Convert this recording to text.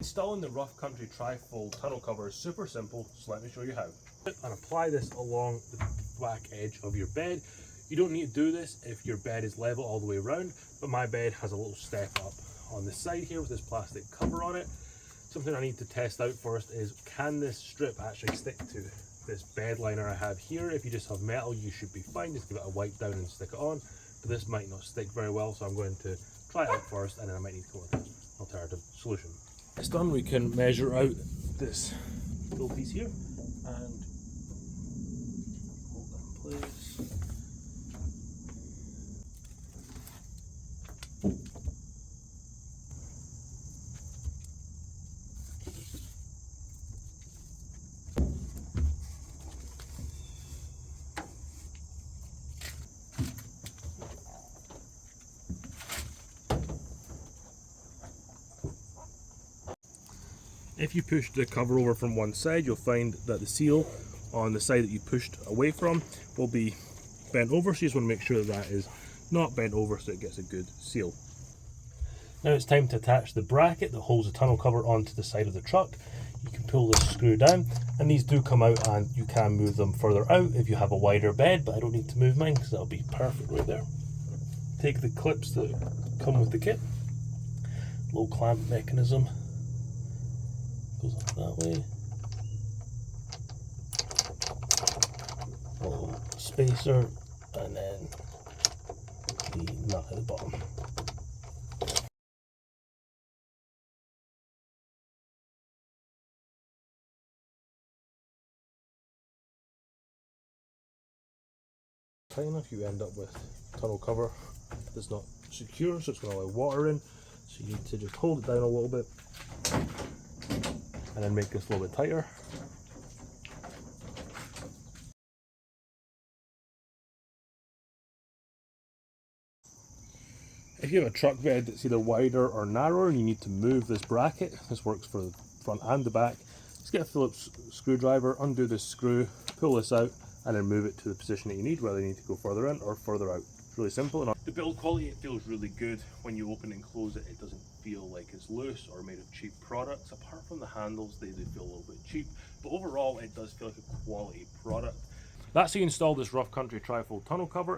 Installing the rough country trifold tonneau cover is super simple, so let me show you how. And apply this along the back edge of your bed. You don't need to do this if your bed is level all the way around, but my bed has a little step up on the side here with this plastic cover on it. Something I need to test out first is, can this strip actually stick to this bed liner I have here? If you just have metal, you should be fine. Just give it a wipe down and stick it on. But this might not stick very well, so I'm going to try it out first, and then I might need to go with an alternative solution. It's done, we can measure out this little piece here and hold that in place. If you push the cover over from one side, you'll find that the seal on the side that you pushed away from will be bent over, so you just want to make sure that that is not bent over so it gets a good seal. Now it's time to attach the bracket that holds the tonneau cover onto the side of the truck. You can pull this screw down, and these do come out and you can move them further out if you have a wider bed, but I don't need to move mine because that'll be perfect right there. Take the clips that come with the kit, low clamp mechanism. Goes up that way. Little spacer, and then the nut at the bottom. Tight enough, you end up with tonneau cover that's not secure, so it's going to allow water in. So you need to just hold it down a little bit, and then make this a little bit tighter. If you have a truck bed that's either wider or narrower and you need to move this bracket, this works for the front and the back, just get a Phillips screwdriver, undo this screw, pull this out, and then move it to the position that you need, whether you need to go further in or further out. It's really simple. And the build quality, it feels really good. When you open and close it, it doesn't feel like it's loose or made of cheap products. Apart from the handles, they do feel a little bit cheap, but overall it does feel like a quality product. That's how you install this rough country trifold tonneau cover.